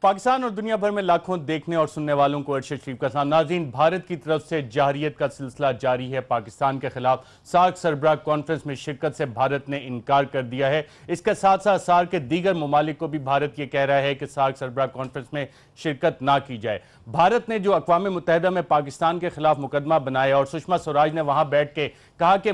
पाकिस्तान और दुनिया भर में लाखों देखने और सुनने वालों को अरशद शरीफ का सलाम। नाज़रीन, भारत की तरफ से जारहियत का सिलसिला जारी है। पाकिस्तान के खिलाफ सार्क सरबराह कॉन्फ्रेंस में शिरकत से भारत ने इनकार कर दिया है। इसके साथ साथ सार्क के दीगर ममालिक को भी भारत ये कह रहा है कि सार्क सरबराह कॉन्फ्रेंस में शिरकत ना की जाए। भारत ने जो अक़वाम मुत्तहिदा में पाकिस्तान के खिलाफ मुकदमा बनाया और सुषमा स्वराज ने वहां बैठ के कहा कि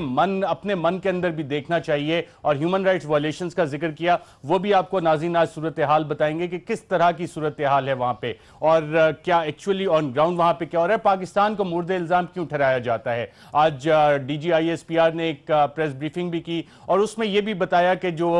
अपने मन के अंदर भी देखना चाहिए और ह्यूमन राइट्स वायलेशंस का जिक्र किया, वो भी आपको नाज़रीन आज सूरत हाल बताएंगे कि किस तरह की सूरत हाल है वहां पे और क्या एक्चुअली ऑन ग्राउंड वहां पे क्या हो रहा है। पाकिस्तान को मुर्दे इल्जाम क्यों ठहराया जाता है। आज DGISPR ने एक प्रेस ब्रीफिंग भी की और उसमें यह भी बताया कि जो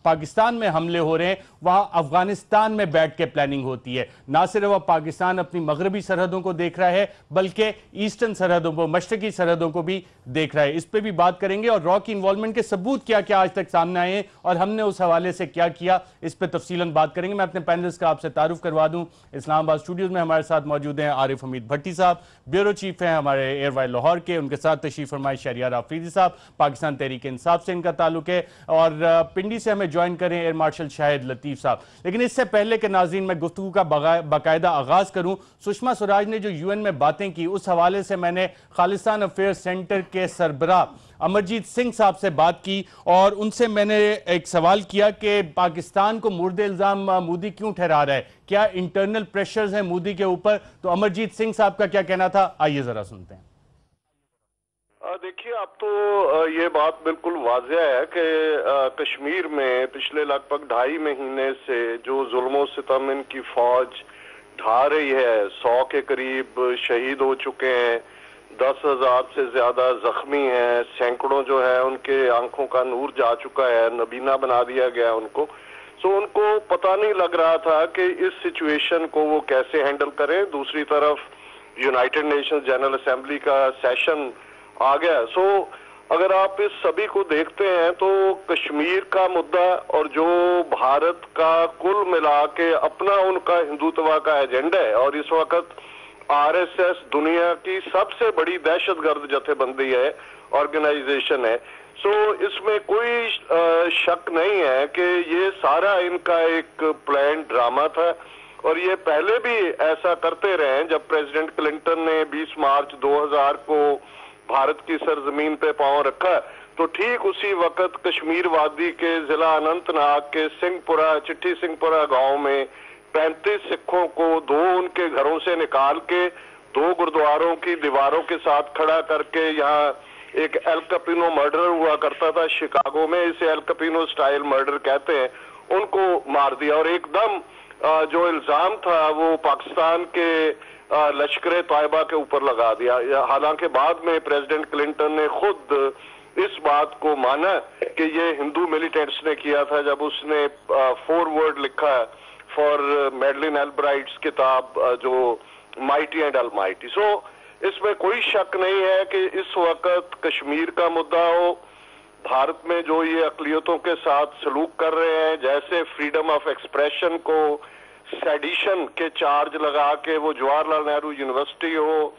पाकिस्तान में हमले हो रहे हैं वहां अफगानिस्तान में बैठ के प्लानिंग होती है। ना सिर्फ अब पाकिस्तान अपनी मगरबी सरहदों को देख रहा है बल्कि ईस्टर्न सरहदों को, मशरकी सरहदों को भी देख रहा है। इस पर भी बात करेंगे और रॉ की इन्वॉल्वमेंट के सबूत क्या क्या आज तक सामने आए हैं और हमने उस हवाले से क्या किया, इस पर तफसीलन बात करेंगे। मैं अपने पैनलिस्ट का आपसे तारुफ करवा दूं। इस्लामाबाद स्टूडियोज में हमारे साथ मौजूद हैं आरिफ हमीद भट्टी साहब, ब्यूरो चीफ हैं हमारे एयर वाइल लाहौर के। उनके साथ तशरीफ फरमाए शहरियार आफरीदी साहब, पाकिस्तान तहरीक इंसाफ से इनका ताल्लुक है। और पिंडी से हमें ज्वाइन करें एयर मार्शल शाहिद लतीफ साहब। लेकिन इससे पहले के नाज़रीन मैं गुफ्तगू का बाकायदा आगाज करूं। सुषमा स्वराज ने जो UN में बातें की उस हवाले से मैंने खालिस्तान अफेयर्स सेंटर के सरबराह अमरजीत सिंह साहब से बात की और उनसे मैंने एक सवाल किया कि पाकिस्तान को मुर्दे इल्जाम मोदी क्यों ठहरा रहा है, क्या इंटरनल प्रेशर्स हैं मोदी के ऊपर। तो अमरजीत सिंह साहब का क्या कहना था, आइए जरा सुनते हैं। देखिए, अब तो ये बात बिल्कुल वाज़ेह है कि कश्मीर में पिछले लगभग 2.5 महीने से जो जुल्मों सितम इनकी फौज ढा रही है, 100 के करीब शहीद हो चुके हैं, 10,000 से ज्यादा जख्मी हैं, सैकड़ों जो है उनके आंखों का नूर जा चुका है, नबीना बना दिया गया उनको। सो उनको पता नहीं लग रहा था कि इस सिचुएशन को वो कैसे हैंडल करें। दूसरी तरफ यूनाइटेड नेशंस जनरल असेंबली का सेशन आ गया। सो अगर आप इस सभी को देखते हैं तो कश्मीर का मुद्दा और जो भारत का कुल मिला के अपना उनका हिंदुत्व का एजेंडा है और इस वक्त RSS दुनिया की सबसे बड़ी दहशतगर्द जथेबंदी है, ऑर्गेनाइजेशन है। सो इसमें कोई शक नहीं है कि ये सारा इनका एक प्लान ड्रामा था और ये पहले भी ऐसा करते रहे। जब प्रेसिडेंट क्लिंटन ने 20 मार्च 2000 को भारत की सरजमीन पे पांव रखा तो ठीक उसी वक्त कश्मीर वादी के जिला अनंतनाग के चिट्ठी सिंहपुरा गांव में 35 सिखों को 2 उनके घरों से निकाल के 2 गुरुद्वारों की दीवारों के साथ खड़ा करके यहाँ एक एल कैपिनो मर्डर हुआ करता था शिकागो में, इसे एल कैपिनो स्टाइल मर्डर कहते हैं, उनको मार दिया। और एकदम जो इल्जाम था वो पाकिस्तान के लश्कर तैयबा के ऊपर लगा दिया। हालांकि बाद में प्रेसिडेंट क्लिंटन ने खुद इस बात को माना कि ये हिंदू मिलिटेंट्स ने किया था जब उसने फॉरवर्ड लिखा फॉर मैडलिन एल्ब्राइट्स किताब जो माइटी एंड अलमाइटी। सो इसमें कोई शक नहीं है कि इस वक्त कश्मीर का मुद्दा हो, भारत में जो ये अकलियतों के साथ सलूक कर रहे हैं, जैसे फ्रीडम ऑफ एक्सप्रेशन को सेडिशन के चार्ज लगा के वो जवाहरलाल नेहरू यूनिवर्सिटी हो,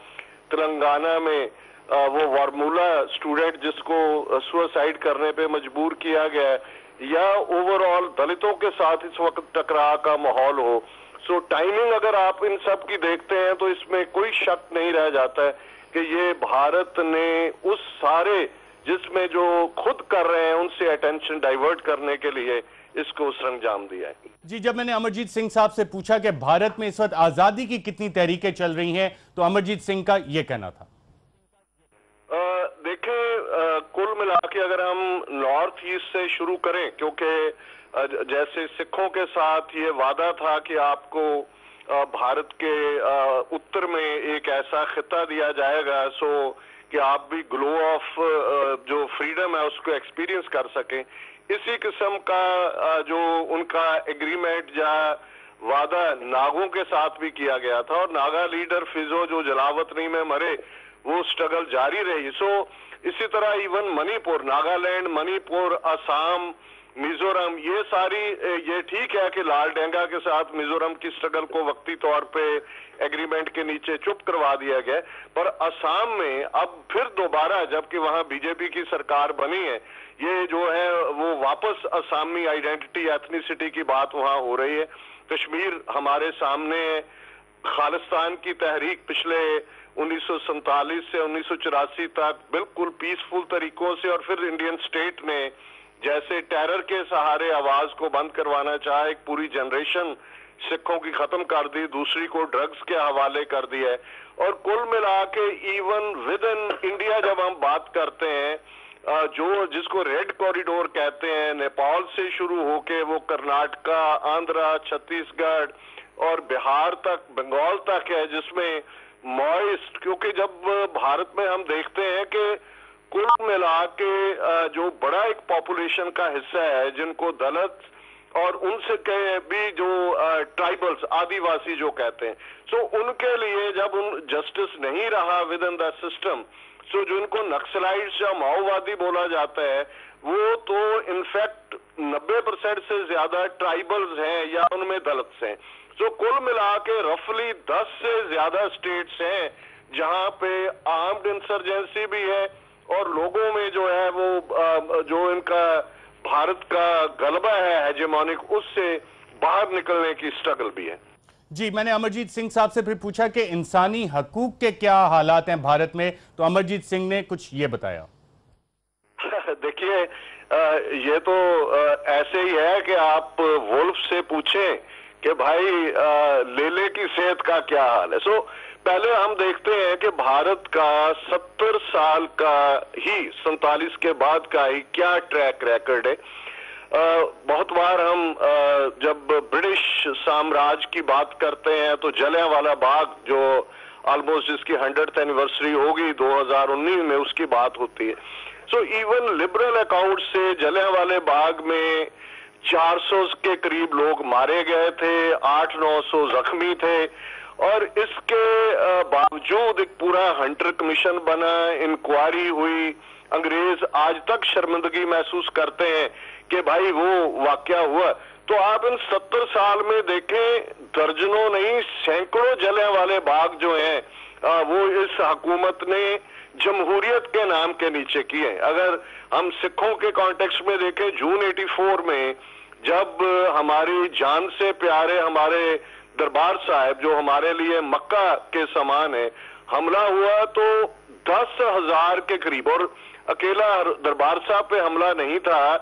तेलंगाना में वो वारमूला स्टूडेंट जिसको सुसाइड करने पे मजबूर किया गया है, या ओवरऑल दलितों के साथ इस वक्त टकराव का माहौल हो। सो टाइमिंग अगर आप इन सब की देखते हैं तो इसमें कोई शक नहीं रह जाता है कि ये भारत ने उस सारे जिसमें जो खुद कर रहे हैं उनसे अटेंशन डाइवर्ट करने के लिए इसको सरंजाम दिया है। जी, जब मैंने अमरजीत सिंह साहब से पूछा कि भारत में इस वक्त आजादी की कितनी तहरीकें चल रही हैं तो अमरजीत सिंह का यह कहना था। देखिए, कुल मिला के अगर हम नॉर्थ ईस्ट से शुरू करें, क्योंकि जैसे सिखों के साथ ये वादा था कि आपको भारत के उत्तर में एक ऐसा खिता दिया जाएगा सो कि आप भी ग्लो ऑफ जो फ्रीडम है उसको एक्सपीरियंस कर सकें, इसी किस्म का जो उनका एग्रीमेंट या वादा नागों के साथ भी किया गया था। और नागा लीडर फिजो जो जलावतनी में मरे वो स्ट्रगल जारी रही। सो इसी तरह इवन मणिपुर, नागालैंड, मणिपुर, असम, मिजोरम, ये सारी, ये ठीक है कि लाल डेंगा के साथ मिजोरम की स्ट्रगल को वक्ती तौर पे एग्रीमेंट के नीचे चुप करवा दिया गया, पर असम में अब फिर दोबारा जबकि वहां बीजेपी की सरकार बनी है, ये जो है वो वापस असामी आइडेंटिटी एथनिसिटी की बात वहां हो रही है। कश्मीर हमारे सामने खालिस्तान की तहरीक पिछले 1947 से 1984 तक बिल्कुल पीसफुल तरीकों से, और फिर इंडियन स्टेट ने जैसे टेरर के सहारे आवाज को बंद करवाना चाहा, एक पूरी जनरेशन सिखों की खत्म कर दी, दूसरी को ड्रग्स के हवाले कर दिया है। और कुल मिला के इवन विद इन इंडिया जब हम बात करते हैं, जो जिसको रेड कॉरिडोर कहते हैं, नेपाल से शुरू होके वो कर्नाटका, आंध्रा, छत्तीसगढ़ और बिहार तक, बंगाल तक है, जिसमें मॉइस्ट, क्योंकि जब भारत में हम देखते हैं कि कुल मिला के जो बड़ा एक पॉपुलेशन का हिस्सा है जिनको दलित और उनसे के भी जो ट्राइबल्स, आदिवासी जो कहते हैं, सो उनके लिए जब उन जस्टिस नहीं रहा विद इन द सिस्टम, सो जो इनको नक्सलाइट्स या माओवादी बोला जाता है, वो तो इनफैक्ट 90% से ज्यादा ट्राइबल्स हैं या उनमें दलित हैं। सो कुल मिला के रफली 10 से ज्यादा स्टेट्स हैं जहां पे आर्म्ड इंसर्जेंसी भी है और लोगों में जो है वो जो इनका भारत का गलबा है हेजेमोनिक, उससे बाहर निकलने की स्ट्रगल भी है। जी, मैंने अमरजीत सिंह साहब से फिर पूछा कि इंसानी हकूक के क्या हालात हैं भारत में, तो अमरजीत सिंह ने कुछ ये बताया। देखिए, ये तो ऐसे ही है कि आप वुल्फ से पूछें कि भाई लेले की सेहत का क्या हाल है। सो पहले हम देखते हैं कि भारत का 70 साल का ही, 47 के बाद का ही क्या ट्रैक रिकॉर्ड है। बहुत बार हम जब ब्रिटिश साम्राज्य की बात करते हैं तो जलियांवाला बाग, जो ऑलमोस्ट जिसकी 100th एनिवर्सरी होगी 2019 में, उसकी बात होती है। सो इवन लिबरल अकाउंट से जलियांवाले बाग में 400 के करीब लोग मारे गए थे, 800-900 जख्मी थे, और इसके बावजूद एक पूरा हंटर कमीशन बना, इंक्वायरी हुई। अंग्रेज आज तक शर्मिंदगी महसूस करते हैं कि भाई वो वाकया हुआ। तो आप इन 70 साल में देखें, दर्जनों नहीं सैकड़ों जलियांवाले बाग जो हैं वो इस हुकूमत ने जमहूरियत के नाम के नीचे किए। अगर हम सिखों के कॉन्टेक्स्ट में देखें, जून 84 में जब हमारी जान से प्यारे हमारे दरबार साहब, जो हमारे लिए मक्का के समान है, हमला हुआ तो 10,000 के करीब, और अकेला दरबार साहब पे हमला नहीं था।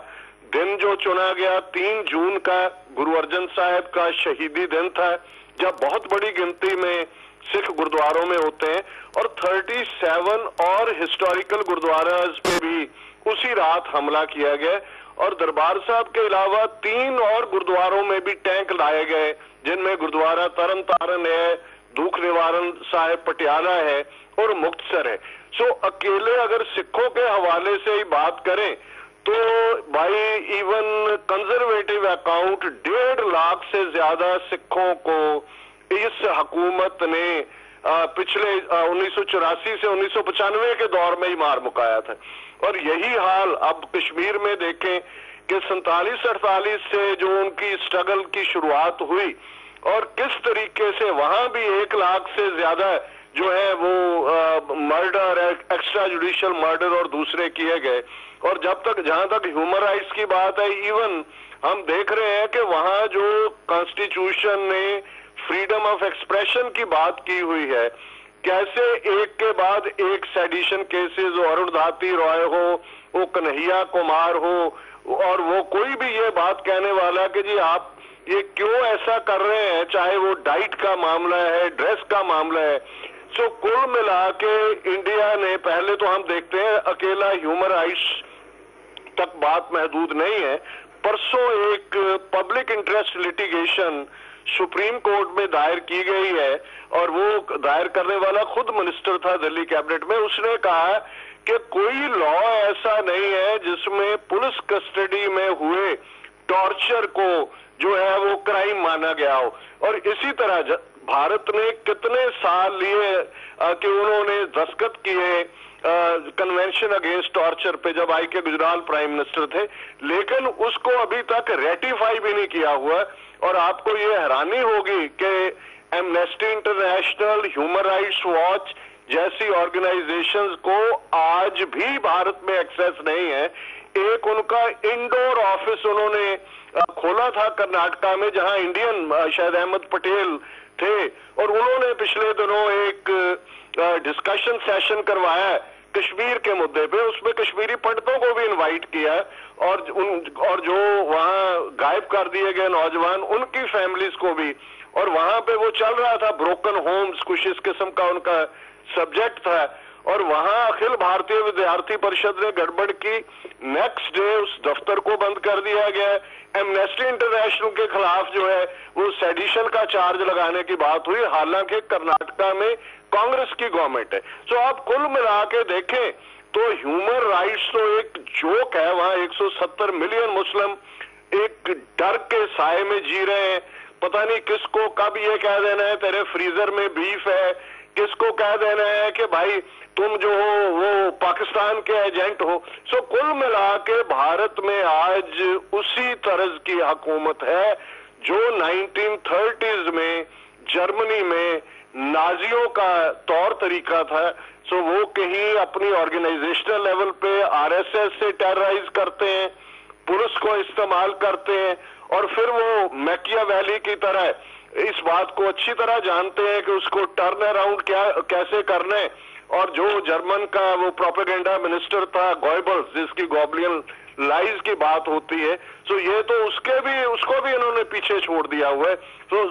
दिन जो चुना गया 3 जून का गुरु अर्जन साहब का शहीदी दिन था, जब बहुत बड़ी गिनती में सिख गुरुद्वारों में होते हैं, और 37 और हिस्टोरिकल गुरुद्वारास पे भी उसी रात हमला किया गया। और दरबार साहब के अलावा 3 और गुरुद्वारों में भी टैंक लाए गए, जिनमें गुरुद्वारा तरन तारण है, दुख निवारण साहिब पटियाला है और मुक्तसर है। सो अकेले अगर सिखों के हवाले से ही बात करें तो भाई इवन कंजर्वेटिव अकाउंट 1.5 लाख से ज्यादा सिखों को इस हुकूमत ने पिछले 1984 से 1995 के दौर में ही मार मुकाया था। और यही हाल अब कश्मीर में देखें कि 47-48 से जो उनकी स्ट्रगल की शुरुआत हुई, और किस तरीके से वहां भी 1 लाख से ज्यादा जो है वो मर्डर, एक्स्ट्रा जुडिशियल मर्डर और दूसरे किए गए। और जब तक, जहां तक ह्यूमन राइट्स की बात है, इवन हम देख रहे हैं कि वहां जो कॉन्स्टिट्यूशन ने फ्रीडम ऑफ एक्सप्रेशन की बात की हुई है, कैसे एक के बाद एक सेडिशन केसेस, अरुणधाती रॉय हो, वो कन्हैया कुमार हो, और वो कोई भी ये बात कहने वाला कि जी आप ये क्यों ऐसा कर रहे हैं, चाहे वो डाइट का मामला है, ड्रेस का मामला है। सो कुल मिला के इंडिया ने, पहले तो हम देखते हैं अकेला ह्यूमन राइट्स तक बात महदूद नहीं है। परसों एक public interest litigation supreme court में दायर की गई है, और वो दायर करने वाला खुद मिनिस्टर था दिल्ली कैबिनेट में। उसने कहा कि कोई लॉ ऐसा नहीं है जिसमें पुलिस कस्टडी में हुए टॉर्चर को जो है वो क्राइम माना गया हो। और इसी तरह भारत ने कितने साल लिए कि उन्होंने दस्तखत किए कन्वेंशन अगेंस्ट टॉर्चर पे, जब आई के गुजराल प्राइम मिनिस्टर थे, लेकिन उसको अभी तक रेटिफाई भी नहीं किया हुआ। और आपको ये हैरानी होगी कि amnesty international, human rights watch जैसी ऑर्गेनाइजेशंस को आज भी भारत में एक्सेस नहीं है एक उनका इंडोर ऑफिस उन्होंने खोला था कर्नाटका में, जहां इंडियन शायद अहमद पटेल थे, और उन्होंने पिछले दिनों एक डिस्कशन सेशन करवाया है कश्मीर के मुद्दे पे। उसमें कश्मीरी पंडितों को भी इनवाइट किया और जो वहां गायब कर दिए गए नौजवान उनकी फैमिलीज को भी, और वहां पे वो चल रहा था ब्रोकन होम्स, कुछ इस किस्म का उनका सब्जेक्ट था, और वहां अखिल भारतीय विद्यार्थी परिषद ने गड़बड़ की। नेक्स्ट डे उस दफ्तर को बंद कर दिया गया। एमनेस्टी इंटरनेशनल के खिलाफ जो है वो सेडिशन का चार्ज लगाने की बात हुई, हालांकि कर्नाटका में कांग्रेस की गवर्नमेंट है। तो आप कुल मिला के देखें तो ह्यूमन राइट्स तो एक जोक है। वहां 170 मिलियन मुस्लिम एक डर के साए में जी रहे हैं। पता नहीं किसको कब ये कह देना है तेरे फ्रीजर में बीफ है, किसको कह देना है कि भाई तुम जो हो वो पाकिस्तान के एजेंट हो। सो कुल मिला के भारत में आज उसी तरज की हुकूमत है जो 1930s में जर्मनी में नाजियों का तौर तरीका था। सो वो कहीं अपनी ऑर्गेनाइजेशनल लेवल पे आरएसएस से टेरराइज करते हैं, पुलिस को इस्तेमाल करते हैं, और फिर वो मैकियावेली की तरह इस बात को अच्छी तरह जानते हैं कि उसको टर्न अराउंड कैसे करना है। और जो जर्मन का वो प्रोपेगेंडा मिनिस्टर था गोयबल्स, जिसकी गॉबलियन लाइज की बात होती है, सो ये तो उसको भी इन्होंने पीछे छोड़ दिया हुआ है।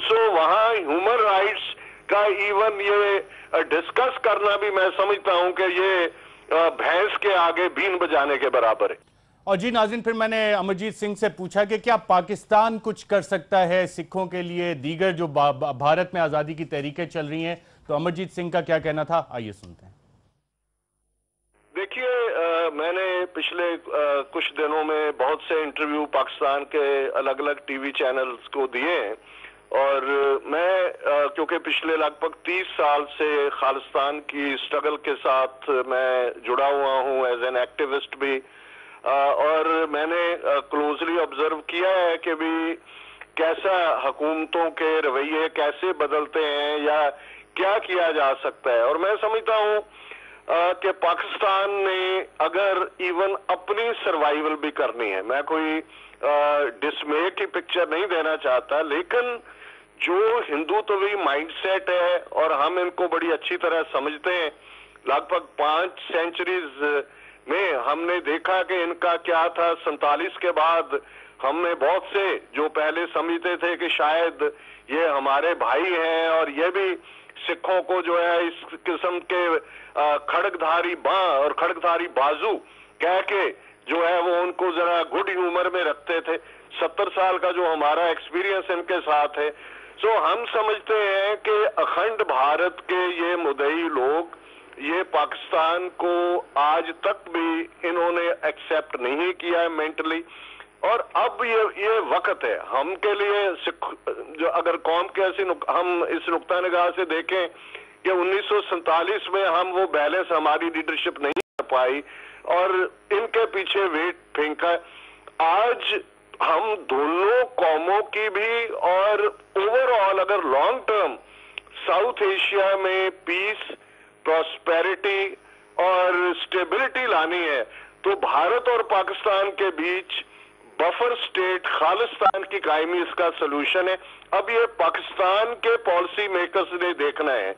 सो वहां ह्यूमन राइट्स का इवन ये डिस्कस करना भी मैं समझता हूं कि ये भैंस के आगे बीन बजाने के बराबर है। और जी नाज़रीन, फिर मैंने अमरजीत सिंह से पूछा कि क्या पाकिस्तान कुछ कर सकता है सिखों के लिए, दीगर जो भारत में आज़ादी की तहरीकें चल रही हैं, तो अमरजीत सिंह का क्या कहना था, आइए सुनते हैं। देखिए, मैंने पिछले कुछ दिनों में बहुत से इंटरव्यू पाकिस्तान के अलग अलग टीवी चैनल्स को दिए हैं, और मैं क्योंकि पिछले लगभग 30 साल से खालिस्तान की स्ट्रगल के साथ मैं जुड़ा हुआ हूँ एज एन एक्टिविस्ट भी, और मैंने क्लोजली ऑब्जर्व किया है कि भी कैसा हुकूमतों के रवैये कैसे बदलते हैं या क्या किया जा सकता है। और मैं समझता हूँ कि पाकिस्तान ने अगर इवन अपनी सर्वाइवल भी करनी है, मैं कोई डिसमे की पिक्चर नहीं देना चाहता, लेकिन जो हिंदुत्वी माइंडसेट है और हम इनको बड़ी अच्छी तरह समझते हैं, लगभग 5 सेंचुरीज में हमने देखा कि इनका क्या था। 47 के बाद हमने बहुत से जो पहले समझते थे कि शायद ये हमारे भाई हैं और ये भी सिखों को जो है इस किस्म के खड़गधारी बाँ और खड़गधारी बाजू कह के जो है वो उनको जरा गुड ह्यूमर में रखते थे। 70 साल का जो हमारा एक्सपीरियंस इनके साथ है, सो हम समझते हैं कि अखंड भारत के ये मुद्दई लोग ये पाकिस्तान को आज तक भी इन्होंने एक्सेप्ट नहीं किया है मेंटली, और अब ये वक्त है हम के लिए जो अगर कौम के ऐसी हम इस नुक्ता निगाह से देखें कि 1947 में हम वो बैलेंस हमारी लीडरशिप नहीं कर पाई और इनके पीछे वेट फेंका। आज हम दोनों कौमों की भी और ओवरऑल अगर लॉन्ग टर्म साउथ एशिया में पीस, प्रॉस्पेरिटी और स्टेबिलिटी लानी है, तो भारत और पाकिस्तान के बीच बफर स्टेट खालिस्तान की कायमी इसका सलूशन है। अब ये पाकिस्तान के पॉलिसी मेकर्स ने देखना है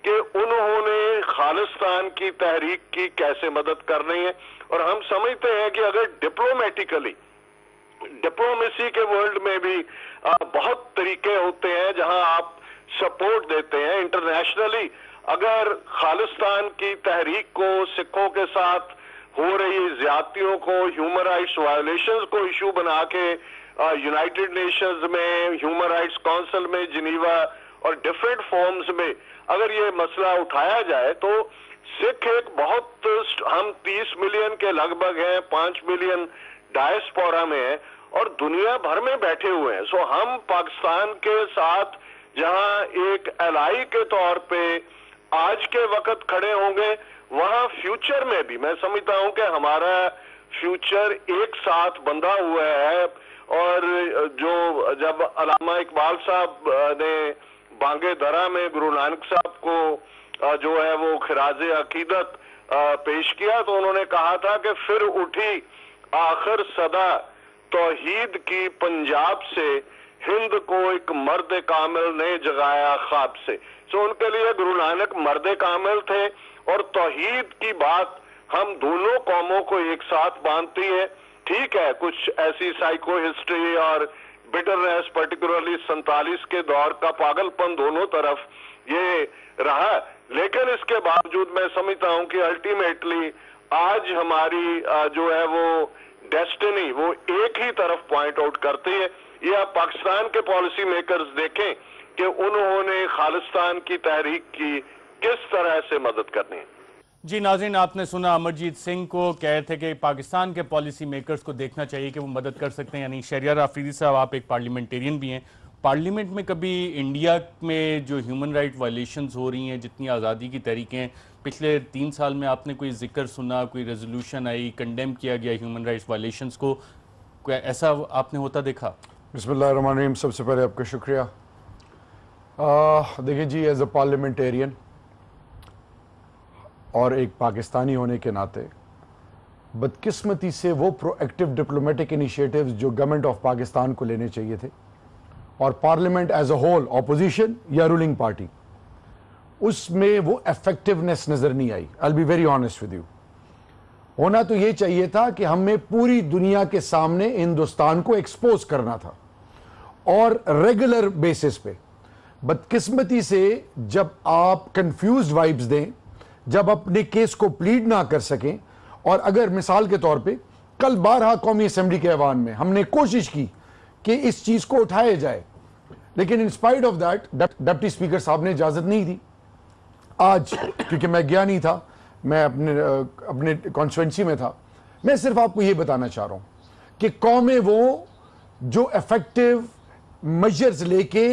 कि उन्होंने खालिस्तान की तहरीक की कैसे मदद करनी है, और हम समझते हैं कि अगर डिप्लोमेसी के वर्ल्ड में भी बहुत तरीके होते हैं जहां आप सपोर्ट देते हैं इंटरनेशनली। अगर खालिस्तान की तहरीक को सिखों के साथ हो रही ज्यादतियों को, ह्यूमन राइट्स वायोलेशंस को इशू बना के यूनाइटेड नेशंस में, ह्यूमन राइट्स काउंसिल में, जिनीवा और डिफरेंट फॉर्म्स में अगर ये मसला उठाया जाए, तो सिख एक बहुत, हम 30 मिलियन के लगभग हैं, 5 मिलियन डायस्पोरा में है और दुनिया भर में बैठे हुए हैं। सो हम पाकिस्तान के साथ जहां एक एलाई के तौर पे आज के वक्त खड़े होंगे, वहां फ्यूचर में भी मैं समझता हूं कि हमारा फ्यूचर एक साथ बंधा हुआ है। और जो जब अल्लामा इकबाल साहब ने बांगे दरा में गुरु नानक साहब को जो है वो खिराजे अकीदत पेश किया, तो उन्होंने कहा था कि फिर उठी आखिर सदा तौहीद की पंजाब से हिंद को एक मर्द कामिल ने जगाया ख्वाब से। तो उनके लिए गुरु नानक मर्द कामिल थे और तौहीद की बात हम दोनों कौमों को एक साथ बांधती है। ठीक है, कुछ ऐसी साइको हिस्ट्री और बिटरनेस, पर्टिकुलरली 47 के दौर का पागलपन दोनों तरफ ये रहा, लेकिन इसके बावजूद मैं समझता हूं कि अल्टीमेटली आज हमारी जो है वो डेस्टिनी वो एक ही तरफ पॉइंट आउट करती है। ये आप पाकिस्तान के पॉलिसी मेकर्स देखें कि उन्होंने खालिस्तान की तहरीक की किस तरह से मदद करनी है। जी नाज़रीन, आपने सुना अमरजीत सिंह को कहे थे कि पाकिस्तान के पॉलिसी मेकर्स को देखना चाहिए कि वो मदद कर सकते हैं। यानी शहरियार आफरीदी साहब, आप एक पार्लियामेंटेरियन भी हैं, पार्लियामेंट में कभी इंडिया में जो ह्यूमन राइट वायलेशंस हो रही हैं, जितनी आज़ादी की तहरीकें पिछले 3 साल में आपने कोई जिक्र सुना, कोई रेजोल्यूशन आई, कंडेम किया गया ह्यूमन राइट्स वायलेशंस को, कोई ऐसा आपने होता देखा? बिस्मिल्लाहिर्रहमानिर्रहीम। सबसे पहले आपका शुक्रिया। देखिए जी, एज अ पार्लियामेंटेरियन और एक पाकिस्तानी होने के नाते बदकिस्मती से वो प्रोएक्टिव डिप्लोमेटिक इनिशिएटिव्स जो गवर्नमेंट ऑफ पाकिस्तान को लेने चाहिए थे और parliament as a whole, opposition या रूलिंग पार्टी, उसमें वो इफेक्टिवनेस नजर नहीं आई। I will be very honest with you. होना तो ये चाहिए था कि हमें पूरी दुनिया के सामने हिंदुस्तान को एक्सपोज करना था और रेगुलर बेसिस पे। बदकिस्मती से जब आप कंफ्यूज्ड वाइब्स दें, जब अपने केस को प्लीड ना कर सकें, और अगर मिसाल के तौर पे कल 12 कौमी असेंबली के ऐवान में हमने कोशिश की कि इस चीज को उठाया जाए, लेकिन in spite of that deputy speaker साहब ने इजाजत नहीं दी। आज क्योंकि मैं गया नहीं था, मैं अपने कॉन्स्टिट्यूंसी में था, मैं सिर्फ आपको ये बताना चाह रहा हूं कि कौमें वो जो इफेक्टिव मेजर्स लेके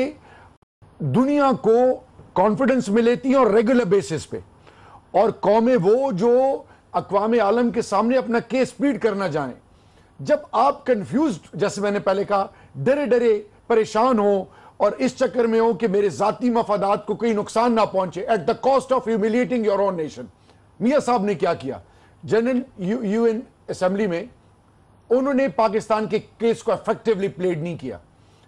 दुनिया को कॉन्फिडेंस में लेती हैं और रेगुलर बेसिस पे, और कौमें वो जो अक़वाम आलम के सामने अपना केस प्लीड करना जाएं। जब आप कंफ्यूज्ड, जैसे मैंने पहले कहा, डरे डरे परेशान हो और इस चक्कर में हो कि मेरे जाती मफादात को कोई नुकसान ना पहुंचे at the cost of humiliating your own nation. मियां साहब ने क्या किया, जनरल यूएन असेंबली में उन्होंने पाकिस्तान के केस को इफेक्टिवली प्लेड नहीं किया।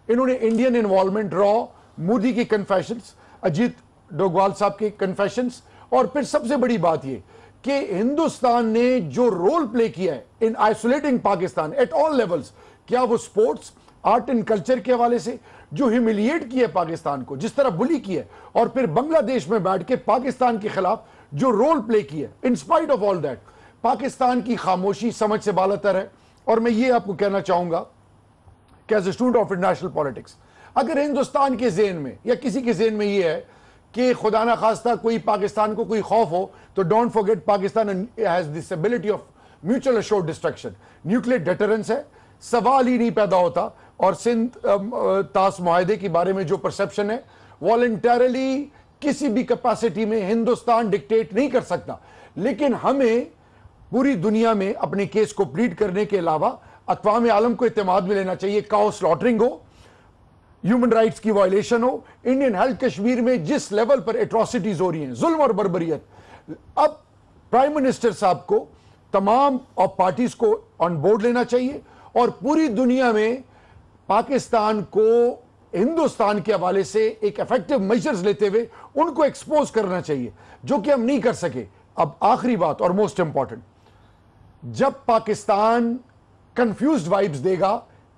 इन्होंने इंडियन इन्वॉल्वमेंट, रॉ, मोदी की कन्फेशंस, अजीत डोभाल साहब के कन्फेशंस, और फिर सबसे बड़ी बात यह कि हिंदुस्तान ने जो रोल प्ले किया है in isolating Pakistan at all levels, क्या वो स्पोर्ट्स, आर्ट एंड कल्चर के हवाले से जो ह्यूमिलिएट किया है पाकिस्तान को, जिस तरह बुली किया है, और फिर बांग्लादेश में बैठ के पाकिस्तान के खिलाफ जो रोल प्ले किया, in spite of all that Pakistan की खामोशी समझ से बालातर है। और मैं ये आपको कहना चाहूंगा कि as a student of international politics, अगर हिंदुस्तान के जेहन में या किसी के जेहन में ये है कि खुदा ना खास्ता कोई पाकिस्तान को कोई खौफ हो, तो don't forget Pakistan has this ability of mutual assured destruction, nuclear deterrence है, सवाल ही नहीं पैदा होता। और सिंध तास मुआहदे के बारे में जो परसेप्शन है, वॉलंटरली किसी भी कैपेसिटी में हिंदुस्तान डिक्टेट नहीं कर सकता, लेकिन हमें पूरी दुनिया में अपने केस को प्लीड करने के अलावा अक़वाम आलम को इत्तेमाद में लेना चाहिए। काओ स्लॉटरिंग हो, ह्यूमन राइट्स की वायलेशन हो, इंडियन हेल्थ कश्मीर में जिस लेवल पर एट्रोसिटीज हो रही हैं, जुल्म और बर्बरियत, अब प्राइम मिनिस्टर साहब को तमाम ऑफ पार्टीज को ऑन बोर्ड लेना चाहिए और पूरी दुनिया में पाकिस्तान को हिंदुस्तान के हवाले से एक इफेक्टिव मेजर्स लेते हुए उनको एक्सपोज करना चाहिए, जो कि हम नहीं कर सके। अब आखिरी बात और मोस्ट इंपॉर्टेंट, जब पाकिस्तान कंफ्यूज्ड वाइब्स देगा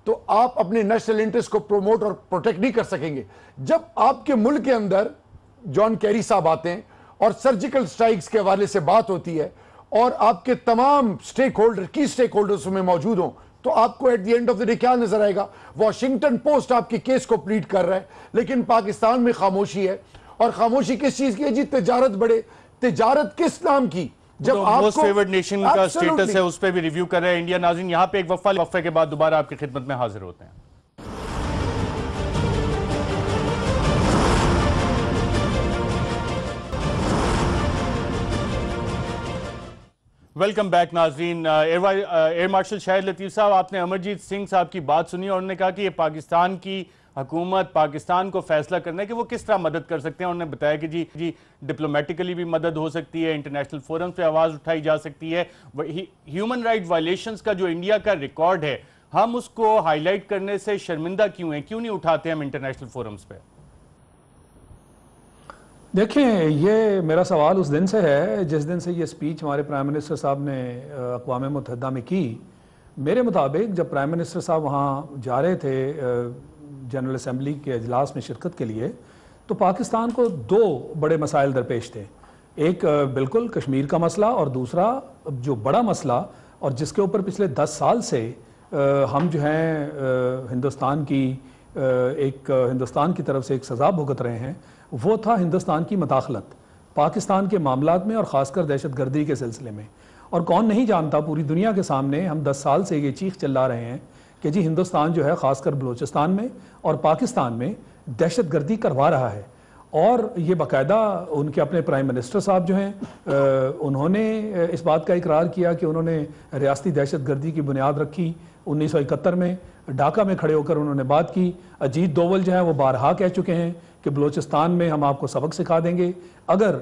तो आप अपने नेशनल इंटरेस्ट को प्रोमोट और प्रोटेक्ट नहीं कर सकेंगे। जब आपके मुल्क के अंदर जॉन कैरी साहब आते हैं और सर्जिकल स्ट्राइक्स के हवाले से बात होती है और आपके तमाम स्टेक होल्डर की स्टेक होल्डर्स में मौजूद हों, तो आपको at the end of the day क्या नजर आएगा? वॉशिंगटन पोस्ट आपके केस को प्लीड कर रहा है, लेकिन पाकिस्तान में खामोशी है। और खामोशी किस चीज की है जी? तिजारत बढ़े। तिजारत किस नाम की? जब तो मोस्ट फेवर्ड नेशन का स्टेटस है, उस पर भी रिव्यू कर रहे हैं इंडिया। नाज़रीन, यहां पे एक वक्फे के बाद दोबारा आपकी खिदमत में हाजिर होते हैं। वेलकम बैक नाजरीन। एयर मार्शल शाहिद लतीफ़ साहब, आपने अमरजीत सिंह साहब की बात सुनी और उन्होंने कहा कि ये पाकिस्तान की हुकूमत पाकिस्तान को फैसला करना है कि वो किस तरह मदद कर सकते हैं। उन्होंने बताया कि जी डिप्लोमेटिकली भी मदद हो सकती है, इंटरनेशनल फोरम पे आवाज़ उठाई जा सकती है। ह्यूमन राइट वायलेशंस का जो इंडिया का रिकॉर्ड है, हम उसको हाईलाइट करने से शर्मिंदा क्यों हैं, क्यों नहीं उठाते हम इंटरनेशनल फोरम्स पे? देखें, ये मेरा सवाल उस दिन से है जिस दिन से ये स्पीच हमारे प्राइम मिनिस्टर साहब ने अक़वाम मुत्तहिदा में की। मेरे मुताबिक जब प्राइम मिनिस्टर साहब वहाँ जा रहे थे जनरल असम्बली के इजलास में शिरकत के लिए, तो पाकिस्तान को दो बड़े मसाइल दरपेश थे। एक बिल्कुल कश्मीर का मसला और दूसरा जो बड़ा मसला और जिसके ऊपर पिछले 10 साल से हम जो हैं हिंदुस्तान की तरफ से एक सज़ा भुगत रहे हैं, वो था हिंदुस्तान की मदाखलत पाकिस्तान के मामलात में और ख़ासकर दहशतगर्दी के सिलसिले में। और कौन नहीं जानता, पूरी दुनिया के सामने हम 10 साल से ये चीख चिल्ला रहे हैं कि जी हिंदुस्तान जो है ख़ासकर बलूचिस्तान में और पाकिस्तान में दहशतगर्दी करवा रहा है। और ये बाकायदा उनके अपने प्राइम मिनिस्टर साहब जो हैं उन्होंने इस बात का इकरार किया कि उन्होंने रियासती दहशतगर्दी की बुनियाद रखी 1971 में ढाका में खड़े होकर उन्होंने बात की। अजीत दोवल जो है वो बारहा कह चुके हैं कि बलूचिस्तान में हम आपको सबक सिखा देंगे अगर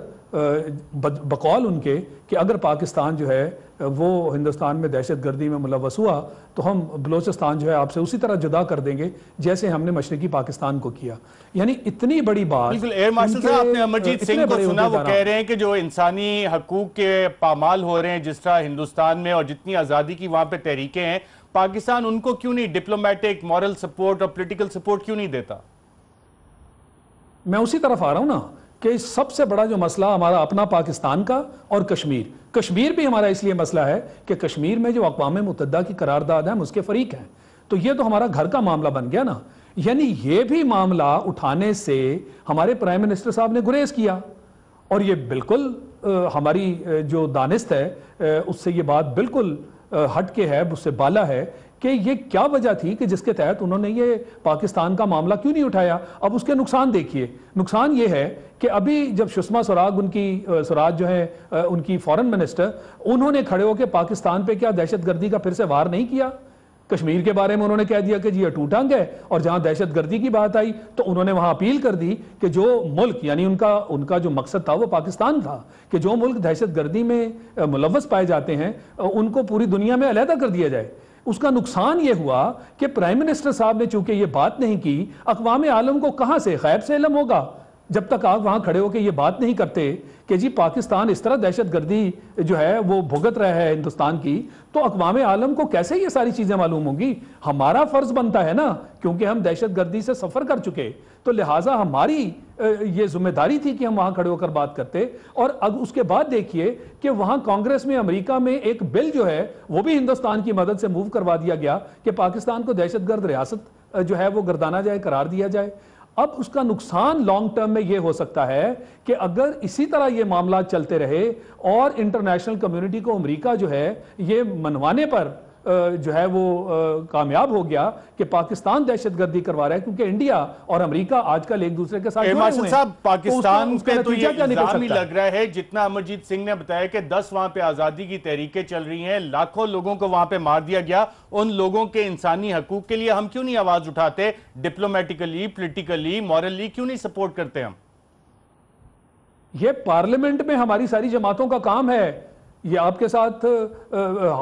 बकौल उनके कि अगर पाकिस्तान जो है वो हिंदुस्तान में दहशतगर्दी में मुलव्वस हुआ तो हम बलूचिस्तान जो है आपसे उसी तरह जुदा कर देंगे जैसे हमने मशरकी पाकिस्तान को किया। यानी इतनी बड़ी बात। बिल्कुल, एयर मार्शल साहब, आपने अमरजीत सिंह को सुना, वो कह रहे हैं कि जो इंसानी हकूक के पामाल हो रहे हैं जिस तरह हिंदुस्तान में और जितनी आज़ादी की वहां पे तहरीकें हैं, पाकिस्तान उनको क्यों नहीं डिप्लोमेटिक मॉरल सपोर्ट और पॉलिटिकल सपोर्ट क्यों नहीं देता? मैं उसी तरफ आ रहा हूं ना कि सबसे बड़ा जो मसला हमारा अपना पाकिस्तान का और कश्मीर भी हमारा इसलिए मसला है कि कश्मीर में जो अक़वाम मुत्तहिदा की करारदाद है हम उसके फरीक हैं, तो ये तो हमारा घर का मामला बन गया ना। यानी ये भी मामला उठाने से हमारे प्राइम मिनिस्टर साहब ने गुरेज किया और ये बिल्कुल हमारी जो दानिस्त है उससे ये बात बिल्कुल हट के है, उससे बाला है कि ये क्या वजह थी कि जिसके तहत उन्होंने ये पाकिस्तान का मामला क्यों नहीं उठाया। अब उसके नुकसान देखिए। नुकसान ये है कि अभी जब सुषमा स्वराज जो है उनकी फॉरेन मिनिस्टर, उन्होंने खड़े होकर पाकिस्तान पे क्या दहशतगर्दी का फिर से वार नहीं किया। कश्मीर के बारे में उन्होंने कह दिया कि जी ये टूटंग है, और जहां दहशतगर्दी की बात आई तो उन्होंने वहां अपील कर दी कि जो मुल्क यानी उनका जो मकसद था वो पाकिस्तान था कि जो मुल्क दहशतगर्दी में मुलव्वस पाए जाते हैं उनको पूरी दुनिया में अलहदा कर दिया जाए। उसका नुकसान यह हुआ कि प्राइम मिनिस्टर साहब ने चूंकि ये बात नहीं की, अक़वाम आलम को कहां से खैब से इल्म होगा जब तक आप वहां खड़े होकर ये बात नहीं करते कि जी पाकिस्तान इस तरह दहशतगर्दी जो है वो भुगत रहा है हिंदुस्तान की, तो अक़वाम आलम को कैसे ये सारी चीजें मालूम होंगी। हमारा फर्ज बनता है ना, क्योंकि हम दहशतगर्दी से सफर कर चुके, तो लिहाजा हमारी ये जिम्मेदारी थी कि हम वहां खड़े होकर बात करते। और अब उसके बाद देखिए कि वहां कांग्रेस में अमेरिका में एक बिल जो है वो भी हिंदुस्तान की मदद से मूव करवा दिया गया कि पाकिस्तान को दहशतगर्द रियासत जो है वो गर्दाना जाए, करार दिया जाए। अब उसका नुकसान लॉन्ग टर्म में यह हो सकता है कि अगर इसी तरह ये मामला चलते रहे और इंटरनेशनल कम्युनिटी को अमेरिका जो है ये मनवाने पर जो है वो कामयाब हो गया कि पाकिस्तान दहशतगर्दी करवा रहा है, क्योंकि इंडिया और अमेरिका आजकल एक दूसरे के साथ जुड़े हुए हैं। साहब, पाकिस्तान पे तो ये इल्जाम ही लग रहा है, जितना अमरजीत सिंह ने बताया कि 10 वहां पे आजादी की तहरीकें चल रही हैं, लाखों लोगों को वहां पे मार दिया गया। उन लोगों के इंसानी हकूक के लिए हम क्यों नहीं आवाज उठाते? डिप्लोमेटिकली, पॉलिटिकली, मॉरली क्यों नहीं सपोर्ट करते हम? ये पार्लियामेंट में हमारी सारी जमातों का काम है। ये आपके साथ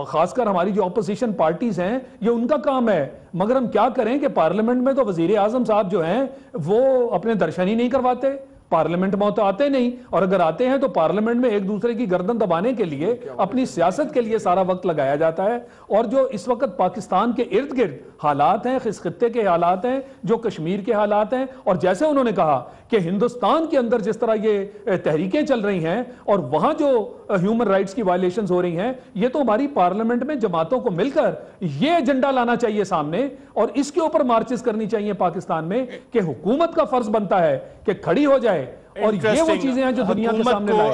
खासकर हमारी जो ऑपोजिशन पार्टीज हैं ये उनका काम है। मगर हम क्या करें कि पार्लियामेंट में तो वजीर आजम साहब जो हैं वो अपने दर्शन ही नहीं करवाते, पार्लियामेंट में तो आते नहीं, और अगर आते हैं तो पार्लियामेंट में एक दूसरे की गर्दन दबाने के लिए, अपनी सियासत के लिए सारा वक्त लगाया जाता है। और जो इस वक्त पाकिस्तान के इर्द गिर्द हालात हैं, इस खित्ते के हालात हैं, जो कश्मीर के हालात हैं, और जैसे उन्होंने कहा कि हिंदुस्तान के अंदर जिस तरह ये तहरीकें चल रही हैं और वहां जो ह्यूमन राइट्स की वायलेशंस हो रही हैं, ये तो हमारी पार्लियामेंट में जमातों को मिलकर ये एजेंडा लाना चाहिए सामने और इसके ऊपर मार्चेस करनी चाहिए पाकिस्तान में कि हुकूमत का फर्ज बनता है कि खड़ी हो जाए और ये वो चीजें हैं जो दुनिया के सामने लाए।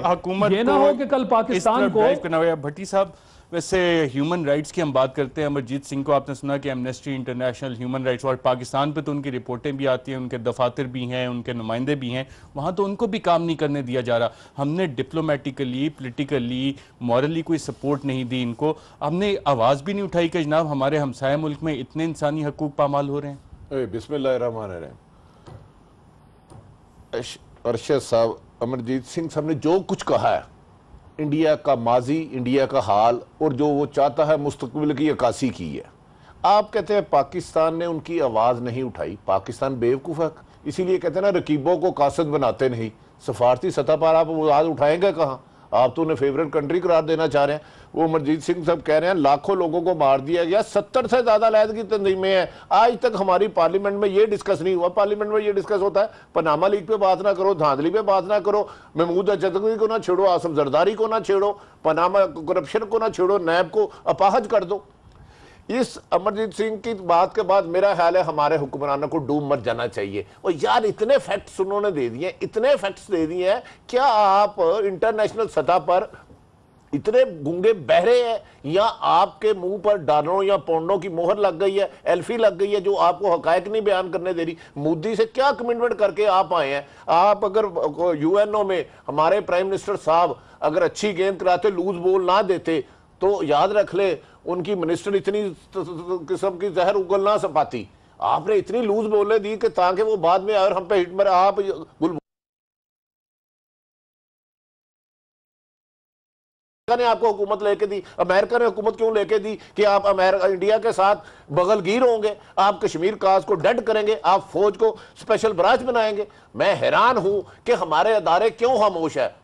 ये ना हो कि कल पाकिस्तान को। भट्टी साहब, वैसे ह्यूमन राइट्स की हम बात करते हैं, अमरजीत सिंह को आपने सुना कि एमनेस्टी इंटरनेशनल, ह्यूमन राइट्स और पाकिस्तान पे तो उनकी रिपोर्टें भी आती हैं, उनके दफातर भी हैं, उनके नुमाइंदे भी हैं, वहाँ तो उनको भी काम नहीं करने दिया जा रहा। हमने डिप्लोमेटिकली, पोलिटिकली, मॉरली कोई सपोर्ट नहीं दी इनको, हमने आवाज़ भी नहीं उठाई कि जनाब हमारे हमसाया मुल्क में इतने इंसानी हकूक पामाल हो रहे हैं। बिस्मिल्लाहिर्रहमानिर्रहीम। अरशद साहब, अमरजीत सिंह साहब ने जो कुछ कहा है, इंडिया का माजी, इंडिया का हाल और जो वो चाहता है मुस्तकबिल की अक्कासी की है। आप कहते हैं पाकिस्तान ने उनकी आवाज़ नहीं उठाई, पाकिस्तान बेवकूफ़ है, इसीलिए कहते हैं ना रकीबों को कासद बनाते नहीं। सफारती सतह पर आप आवाज़ उठाएंगे कहाँ? आप तो उन्हें फेवरेट कंट्री करार देना चाह रहे हैं। वो अमरजीत सिंह साहब कह रहे हैं लाखों लोगों को मार दिया गया, 70 से ज़्यादा अलहदगी तंजीमें हैं, आज तक हमारी पार्लियामेंट में ये डिस्कस नहीं हुआ। पार्लियामेंट में ये डिस्कस होता है, पनामा लीग पे बात ना करो, धांधली पे बात ना करो, महमूद अजहरी को ना छेड़ो, आसम जरदारी को ना छेड़ो, पनामा करप्शन को ना छेड़ो, नैब को अपाहज कर दो। इस अमरजीत सिंह की बात के बाद मेरा ख्याल है हमारे हुक्मरानों को डूब मर जाना चाहिए। और यार इतने फैक्ट्स उन्होंने दे दिए, इतने फैक्ट्स दे दिए हैं, क्या आप इंटरनेशनल सतह पर इतने गूंगे बहरे हैं, या आपके मुंह पर डॉलरों या पौंडों की मोहर लग गई है, एल्फी लग गई है जो आपको हकायक नहीं बयान करने दे रही? मोदी से क्या कमिटमेंट करके आप आए हैं? आप अगर यूएनओ में हमारे प्राइम मिनिस्टर साहब अगर अच्छी गेंद कराते, लूज बॉल ना देते, तो याद रख ले उनकी मिनिस्टर इतनी किस्म की जहर उगल ना पाती। आपने इतनी लूज बोले दी कि ताकि वो बाद में और हम पे हिट मरे। आप ने आपको हुकूमत लेके दी, अमेरिका ने हुकूमत क्यों लेके दी कि आप अमेरिका इंडिया के साथ बगलगीर होंगे, आप कश्मीर काज को डेड करेंगे, आप फौज को स्पेशल ब्रांच बनाएंगे? मैं हैरान हूं कि हमारे अदारे क्यों खामोश है।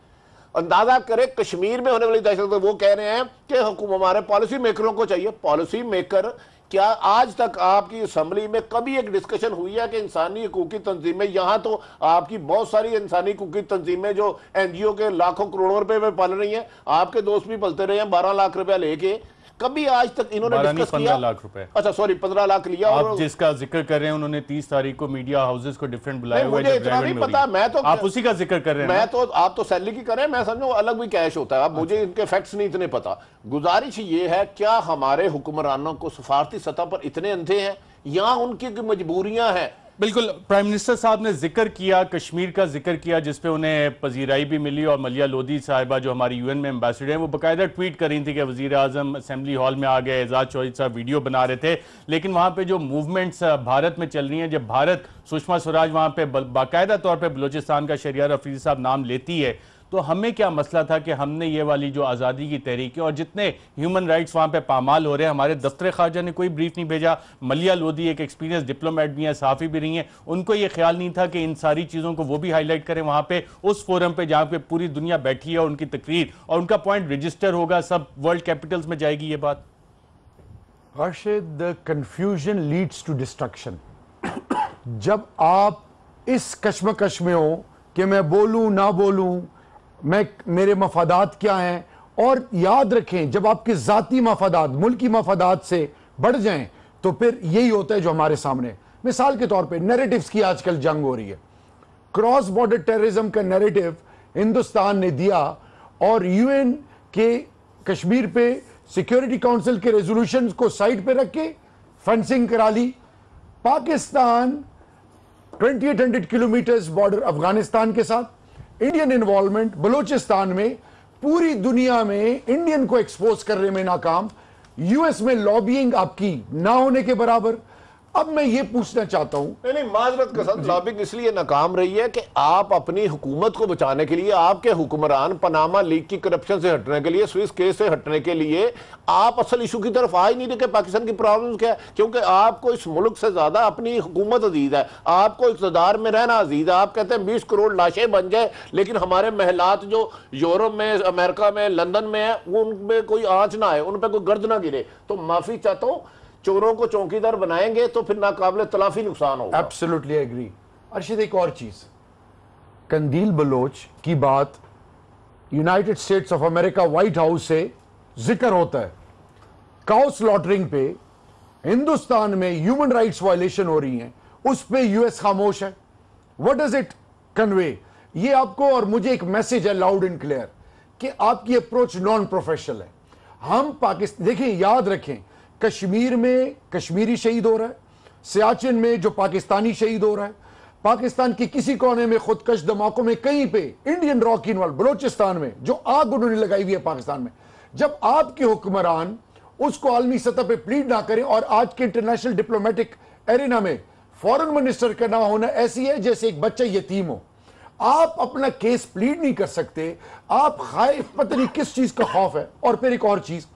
अंदाजा करे कश्मीर में होने वाली दहशत, वो कह रहे हैं कि हमारे पॉलिसी मेकरों को चाहिए। पॉलिसी मेकर क्या आज तक आपकी असम्बली में कभी एक डिस्कशन हुई है कि इंसानी हकूकी तंजीमें, यहां तो आपकी बहुत सारी इंसानी हकूकी तंजीमें जो एनजीओ के लाखों करोड़ों रुपए में पल रही हैं, आपके दोस्त भी पलते रहे हैं 12 लाख रुपया लेके, कभी आज तक इन्होंने डिस्कस किया? 15 लाख रुपए, अच्छा सॉरी 15 लाख लिया। आप और जिसका जिक्र कर रहे हैं उन्होंने 30 तारीख को मीडिया हाउसेस को डिफरेंट बुलाया हुआ है, मुझे इतना नहीं पता, मैं तो आप उसी का जिक्र कर रहे हैं। मैं तो आप तो सैलरी की कर रहे हैं, मैं समझो अलग भी कैश होता है। अब मुझे इनके फैक्ट्स नहीं इतने पता। गुजारिश ये है, क्या हमारे हुक्मरानों को सफारती सतह पर इतने अंधे हैं या उनकी मजबूरियां हैं? बिल्कुल, प्राइम मिनिस्टर साहब ने जिक्र किया, कश्मीर का जिक्र किया, जिसपे उन्हें पजीराई भी मिली, और मलिया लोधी साहिबा जो हमारी यूएन में एम्बेसडर हैं, वो बाकायदा ट्वीट कर रही थी कि वजीर आजम असेंबली हॉल में आ गए, एजाज चौधरी साहब वीडियो बना रहे थे। लेकिन वहाँ पे जो मूवमेंट्स भारत में चल रही हैं, जब भारत सुषमा स्वराज वहाँ पे बाकायदा तौर पर बलोचिस्तान का शहरियार अफरीदी साहब नाम लेती है, तो हमें क्या मसला था कि हमने ये वाली जो आज़ादी की तहरीक है और जितने ह्यूमन राइट्स वहाँ पे पामाल हो रहे हैं, हमारे दफ्तर खारजा ने कोई ब्रीफ नहीं भेजा। मलिया लोधी एक एक्सपीरियंस डिप्लोमेट भी हैं, सहाफ़ी भी रही हैं, उनको ये ख्याल नहीं था कि इन सारी चीज़ों को वो भी हाईलाइट करें वहाँ पे उस फोरम पे जहाँ पे पूरी दुनिया बैठी है, और उनकी तकरीर और उनका पॉइंट रजिस्टर होगा, सब वर्ल्ड कैपिटल्स में जाएगी ये बात। Rashid, the confusion leads to destruction. जब आप इस कश्मकश में हो कि मैं बोलूं ना बोलूं, मेरे मफादात क्या हैं, और याद रखें जब आपके जाती मफादात मुल्की मफादात से बढ़ जाएं तो फिर यही होता है जो हमारे सामने। मिसाल के तौर पे नैरेटिव्स की आजकल जंग हो रही है। क्रॉस बॉर्डर टेररिज्म का नैरेटिव हिंदुस्तान ने दिया और यूएन के कश्मीर पे सिक्योरिटी काउंसिल के रेजोल्यूशंस को साइड पे रख के फेंसिंग करा ली। पाकिस्तान 2800 किलोमीटर बॉर्डर अफगानिस्तान के साथ, इंडियन इन्वॉल्वमेंट बलूचिस्तान में, पूरी दुनिया में इंडियन को एक्सपोज करने में नाकाम, यूएस में लॉबिंग आपकी ना होने के बराबर। अब मैं ये पूछना चाहता हूं, नहीं माजरत के साथ लॉबिंग इसलिए नाकाम रही है कि आप अपनी हुकूमत को बचाने के लिए, आपके हुक्मरान पनामा लीग की करप्शन से हटने के लिए, स्विस केस से हटने के लिए आप असल इशू की तरफ आ ही नहीं रहे कि पाकिस्तान की प्रॉब्लम क्या है। क्योंकि आपको इस मुल्क से ज्यादा अपनी हुकूमत अजीज है, आपको इक़्तिदार में रहना अजीज है। आप कहते हैं 20 करोड़ लाशें बन जाए, लेकिन हमारे महलात जो यूरोप में, अमेरिका में, लंदन में है, वो उनमें कोई आंच ना आए, उन पर कोई गर्द ना गिरे। तो माफी चाहता हूं, चोरों को चौकीदार बनाएंगे तो फिर नाकाबिले तलाफी नुकसान होगा। Absolutely agree. अर्शिद, एक और चीज, कंदील बलोच की बात United states of America white house से जिक्र होता है, काउ स्लॉटरिंग पे हिंदुस्तान में ह्यूमन राइट्स वायलेशन हो रही हैं, उस पे यूएस खामोश है। What does it convey? ये आपको और मुझे एक मैसेज है लाउड एंड क्लियर कि आपकी अप्रोच नॉन प्रोफेशनल है। हम पाकिस्तान, देखिए याद रखें, कश्मीर में कश्मीरी शहीद हो रहा है, सियाचिन में जो पाकिस्तानी शहीद हो रहा है, पाकिस्तान के किसी कोने में खुदकश धमाकों में कहीं पे इंडियन रॉक इन्वॉल्व, बलोचिस्तान में जो आग उन्होंने लगाई हुई है पाकिस्तान में, जब आपके हुक्मरान उसको आलमी सतह पे प्लीड ना करें, और आज के इंटरनेशनल डिप्लोमेटिक एरिना में फॉरेन मिनिस्टर का ना होना ऐसी है जैसे एक बच्चा यतीम हो। आप अपना केस प्लीड नहीं कर सकते, आप खाइफ, पता नहीं किस चीज का खौफ है। और फिर एक और चीज,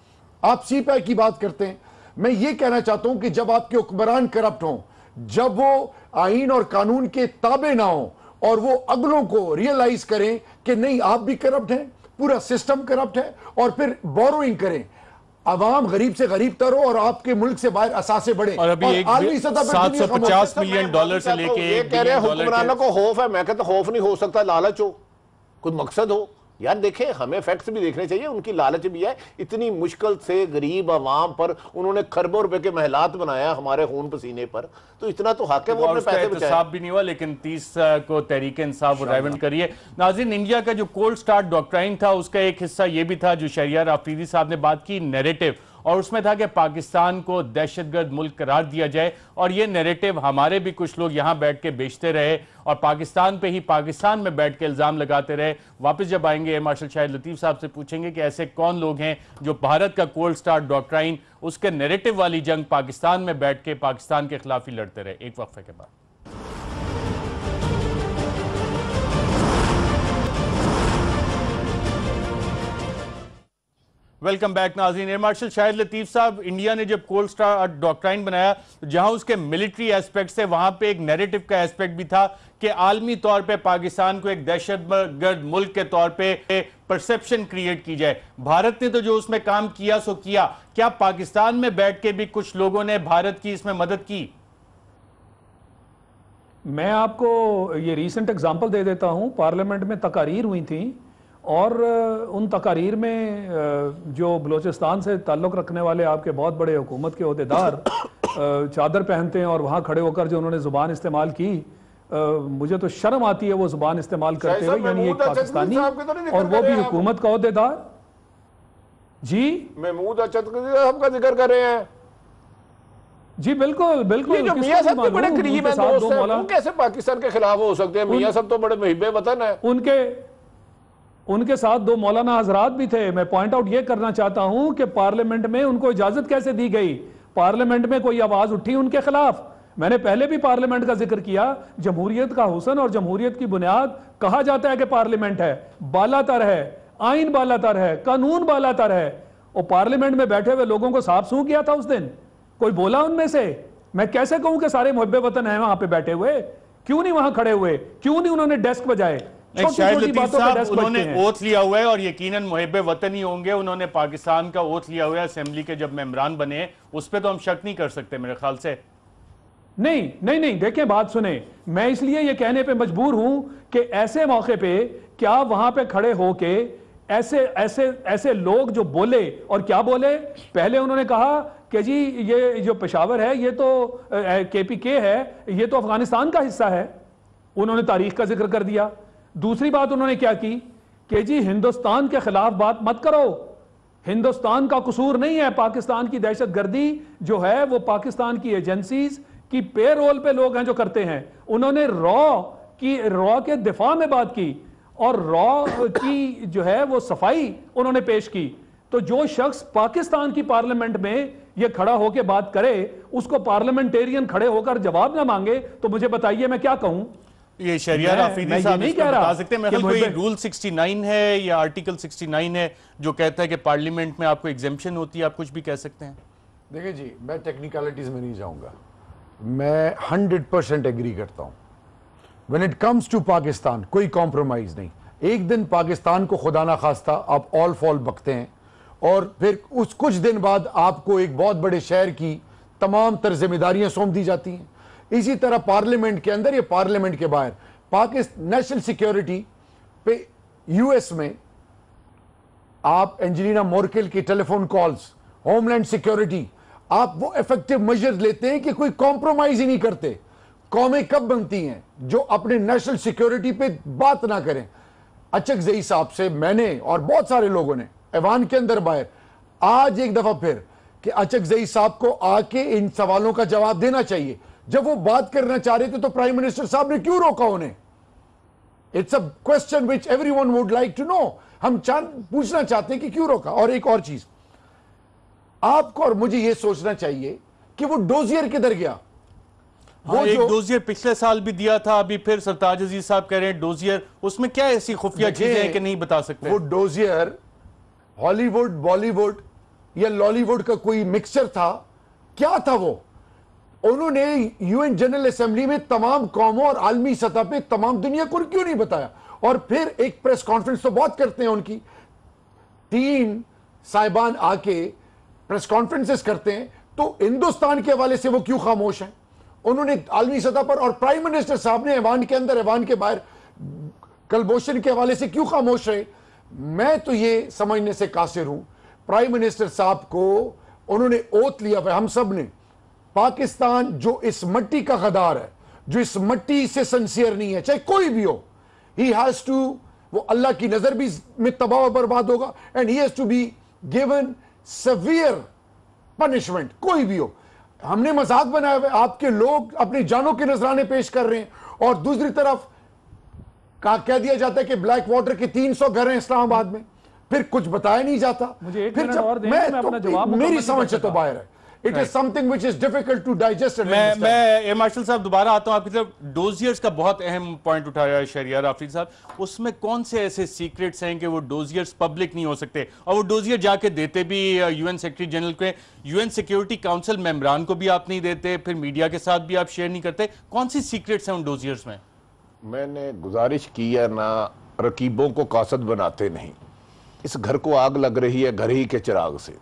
आप सीपीआई की बात करते हैं, मैं ये कहना चाहता हूं कि जब आपके हुक्मरान करप्ट हों, जब वो आईन और कानून के ताबे ना हो, और वो अगलों को रियलाइज करें कि नहीं आप भी करप्ट हैं, पूरा सिस्टम करप्ट है, और फिर बोरोइंग करें, अवाम गरीब से गरीब तर हो और आपके मुल्क से बाहर असासे बढ़े, और अभी एक आलमी सतह पर दुनिया 750 मिलियन डॉलर से लेके ये कह रहे हैं हुक्मरानों को खौफ है। मैं कहता खौफ नहीं हो सकता, लालच हो, कुछ मकसद हो। यार देखें, हमें फैक्ट्स भी देखने चाहिए, उनकी लालच भी है। इतनी मुश्किल से गरीब आवाम पर उन्होंने खरबों रुपए के महलात बनाया हमारे खून पसीने पर, तो इतना तो हक है वो अपने पैसे बचाए। इंसाफ भी नहीं हुआ, लेकिन 30 को तहरीक इंसाफ राइवल करिए। नाज़रीन, इंडिया का जो कोल्ड स्टार्ट डॉक्ट्राइन था उसका एक हिस्सा ये भी था जो शहरियार आफरीदी साहब ने बात की, नैरेटिव, और उसमें था कि पाकिस्तान को दहशतगर्द मुल्क करार दिया जाए, और ये नैरेटिव हमारे भी कुछ लोग यहां बैठ के बेचते रहे और पाकिस्तान पे ही पाकिस्तान में बैठ के इल्जाम लगाते रहे। वापस जब आएंगे एयर मार्शल शाहिद लतीफ साहब से पूछेंगे कि ऐसे कौन लोग हैं जो भारत का कोल्ड स्टार्ट डॉक्ट्राइन, उसके नैरेटिव वाली जंग पाकिस्तान में बैठ के पाकिस्तान के खिलाफ ही लड़ते रहे। एक वक्फे के बाद वेलकम बैक नाज़रीन। एयर मार्शल शाहिद लतीफ साहब, इंडिया ने जब कोल्ड स्टार डॉक्ट्राइन बनाया तो जहां उसके मिलिट्री एस्पेक्ट से, वहां पे एक नैरेटिव का एस्पेक्ट भी था कि आलमी तौर पे पाकिस्तान को एक दहशतगर्द मुल्क के तौर पे परसेप्शन क्रिएट की जाए। भारत ने तो जो उसमें काम किया सो किया, क्या पाकिस्तान में बैठ के भी कुछ लोगों ने भारत की इसमें मदद की? मैं आपको ये रीसेंट एग्जांपल दे देता हूं। पार्लियामेंट में तकारीर हुई थी और उन तकारीर में जो बलोचिस्तान से ताल्लुक़ रखने वाले आपके बहुत बड़े हुकूमत के ओहदेदार चादर पहनते हैं और वहाँ खड़े होकर जो उन्होंने ज़ुबान इस्तेमाल की, मुझे तो शर्म आती है वो ज़ुबान इस्तेमाल करते हुए, यानी एक पाकिस्तानी और वो भी हुकूमत का ओहदेदार। जी महमूद अचकज़ई साहब का जिक्र कर रहे हैं। जी बिल्कुल बिल्कुल। जो मियां साहब तो बड़े करीब हैं, दोस्त हैं, वो कैसे पाकिस्तान के खिलाफ हो सकते हैं? मियां साहब तो बड़े मुहिब्बे वतन है। उनके साथ दो मौलाना हजरात भी थे। मैं पॉइंट आउट ये करना चाहता हूं कि पार्लियामेंट में उनको इजाजत कैसे दी गई? पार्लियामेंट में कोई आवाज उठी उनके खिलाफ? मैंने पहले भी पार्लियामेंट का जिक्र किया। जमहूरियत का हुस्न और जमहूरियत की बुनियाद कहा जाता है कि पार्लियामेंट है, बालातर है, आइन बालातर है, कानून बालातर है। और पार्लियामेंट में बैठे हुए लोगों को साफ सूं किया था उस दिन? कोई बोला उनमें से? मैं कैसे कहूं कि सारे मुहब्बे वतन हैं वहां पे बैठे हुए? क्यों नहीं वहां खड़े हुए? क्यों नहीं उन्होंने डेस्क बजाए? शाहिद लतीफ साहब, उन्होंने ओथ लिया हुआ है और यकीनन मुहिब्बे वतन ही होंगे। उन्होंने पाकिस्तान का ओथ लिया हुआ है असेंबली के जब मेंबरान बने, उस पर तो हम शक नहीं कर सकते मेरे ख्याल से। नहीं नहीं नहीं, देखिए बात सुने, मैं इसलिए ये कहने पे मजबूर हूं कि ऐसे मौके पे क्या वहां पे खड़े होके ऐसे ऐसे ऐसे लोग जो बोले, और क्या बोले? पहले उन्होंने कहा कि जी ये जो पेशावर है ये तो KPK है, ये तो अफगानिस्तान का हिस्सा है। उन्होंने तारीख का जिक्र कर दिया। दूसरी बात उन्होंने क्या की कि जी हिंदुस्तान के खिलाफ बात मत करो, हिंदुस्तान का कसूर नहीं है, पाकिस्तान की दहशतगर्दी जो है वो पाकिस्तान की एजेंसीज की पेरोल पे लोग हैं जो करते हैं। उन्होंने रॉ के दिफा में बात की और रॉ की जो है वो सफाई उन्होंने पेश की। तो जो शख्स पाकिस्तान की पार्लियामेंट में ये खड़ा होकर बात करे, उसको पार्लियामेंटेरियन खड़े होकर जवाब ना मांगे, तो मुझे बताइए मैं क्या कहूं? ये शरियार आफरीदी साहब नहीं बता सकते? मैं कोई रूल 69 है या आर्टिकल 69 है जो कहता है कि पार्लियामेंट में आपको एग्जेम्पशन होती है, आप कुछ भी कह सकते हैं। देखिए जी, मैं टेक्निकलिटीज में नहीं जाऊंगा, मैं 100% एग्री करता हूं। When it comes to Pakistan कोई कॉम्प्रोमाइज नहीं। एक दिन पाकिस्तान को खुदा ना खास्ता आप ऑल फॉल बकते हैं और फिर उस कुछ दिन बाद आपको एक बहुत बड़े शहर की तमाम तर जिम्मेदारियां सौंप दी जाती हैं। इसी तरह पार्लियामेंट के अंदर या पार्लियामेंट के बाहर पाकिस्तान नेशनल सिक्योरिटी पे यूएस में आप एंजेलिना मोर्केल की टेलीफोन कॉल्स, होमलैंड सिक्योरिटी, आप वो इफेक्टिव मेजर्स लेते हैं कि कोई कॉम्प्रोमाइज ही नहीं करते। कौमें कब बनती हैं? जो अपने नेशनल सिक्योरिटी पे बात ना करें। अचकज़ई साहब से मैंने और बहुत सारे लोगों ने ऐवान के अंदर बाहर आज एक दफा फिर कि अचकजई साहब को आके इन सवालों का जवाब देना चाहिए। जब वो बात करना चाह रहे थे तो प्राइम मिनिस्टर साहब ने क्यों रोका उन्हें? It's a question which everyone would like to know. हम पूछना चाहते हैं कि क्यों रोका। और एक और चीज, आपको और मुझे यह सोचना चाहिए कि वो डोजियर किधर गया। वो एक डोजियर पिछले साल भी दिया था, अभी फिर सरताज अजीज साहब कह रहे हैं डोजियर, उसमें क्या ऐसी खुफिया चीजें हैं कि नहीं बता सकते? वो डोजियर हॉलीवुड, बॉलीवुड या लॉलीवुड का कोई मिक्सचर था? क्या था वो? उन्होंने यूएन जनरल असेंबली में तमाम कौमों और आलमी सतह पे तमाम दुनिया को क्यों नहीं बताया? और फिर एक प्रेस कॉन्फ्रेंस तो बहुत करते हैं उनकी, 3 साहिबान आके प्रेस कॉन्फ्रेंसेस करते हैं, तो हिंदुस्तान के हवाले से वो क्यों खामोश हैं? उन्होंने आलमी सतह पर, और प्राइम मिनिस्टर साहब ने ऐवान के अंदर ऐवान के बाहर कलभूषण के हवाले से क्यों खामोश रहे? मैं तो ये समझने से कासिर हूं, प्राइम मिनिस्टर साहब को उन्होंने ओथ लिया हुआ, हम सब ने, पाकिस्तान जो इस मट्टी का गद्दार है, जो इस मट्टी से सिंसियर नहीं है, चाहे कोई भी हो, ही हैज टू, वो अल्लाह की नजर भी में तबाह और बर्बाद होगा, and he has to be given severe punishment, कोई भी हो। हमने मजाक बनाया हुआ, आपके लोग अपनी जानों के नजराने पेश कर रहे हैं, और दूसरी तरफ कह दिया जाता है कि ब्लैक वाटर के 300 घर हैं इस्लामाबाद में, फिर कुछ बताया नहीं जाता। मुझे एक फिर मिनट और दें, मैं अपना जवाब मेरी समझ से तो बाहर है। It is something which is difficult to digest. मैं एयर मार्शल साहब दोबारा आता हूं आपकी तरफ। डोजियर्स का बहुत अहम पॉइंट उठाया है शहरियार आफरीदी साहब, उसमें कौन से ऐसे सीक्रेट्स हैं कि वो डोजियर्स पब्लिक नहीं हो सकते, और वो डोजियर जाके देते भी यूएन सेक्रेटरी जनरल के, यूएन सिक्योरिटी काउंसिल मेंबरान को भी आप नहीं देते, फिर मीडिया के साथ भी आप शेयर नहीं करते, कौन सी सीक्रेट्स हैं उन डोजियर्स में? मैंने गुजारिश की है ना, रकीबों को कासद बनाते नहीं। इस घर को आग लग रही है घर ही के चिराग से।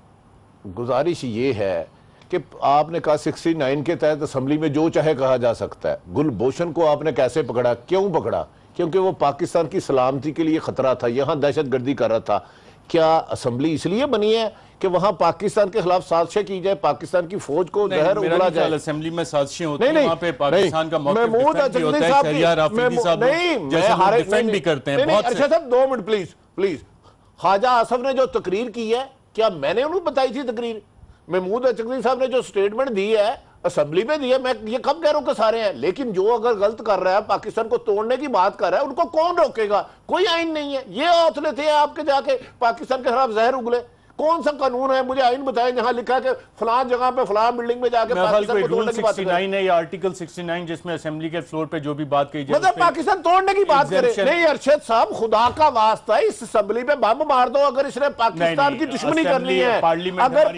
गुजारिश ये है कि आपने कहा 69 के तहत असेंबली में जो चाहे कहा जा सकता है। गुलभूषण को आपने कैसे पकड़ा, क्यों पकड़ा? क्योंकि वो पाकिस्तान की सलामती के लिए खतरा था, यहां दहशतगर्दी कर रहा था। क्या असेंबली इसलिए बनी है कि वहां पाकिस्तान के खिलाफ साजिशें की जाए, पाकिस्तान की फौज को जहर उगला जाए? असेंबली में साजिशें होती हैं, वहां पे पाकिस्तान का मौक़िफ़ डिफेंड भी होता है। शहरियार आफरीदी साहब जैसे डिफेंड भी करते हैं बहुत। अच्छा साहब 2 मिनट प्लीज। ख्वाजा आसफ ने जो तकरीर की है, क्या मैंने उन्हें बताई थी तकरीर? महमूद अचकज़ई साहब ने जो स्टेटमेंट दी है असेंबली में दी है, मैं ये कब कह रहा हूं कि सारे हैं, लेकिन जो अगर गलत कर रहा है, पाकिस्तान को तोड़ने की बात कर रहा है, उनको कौन रोकेगा? कोई आइन नहीं है। ये हौसले थे आपके जाके पाकिस्तान के खिलाफ जहर उगले? कौन सा कानून है मुझे आइन बताएं जहां लिखा है कि फलां जगह पे फलां बिल्डिंग में जाके पाकिस्तान को तोड़ने की बात करें? 69 है या आर्टिकल 69 जिसमें असेंबली के फ्लोर पे जो भी बात कही जाए, मतलब पाकिस्तान तोड़ने की बात करें? नहीं अरशद साहब, खुदा का वास्ता है, इस असेंबली पे बम मार दो अगर इसने पाकिस्तान की दुश्मनी करनी है। अगर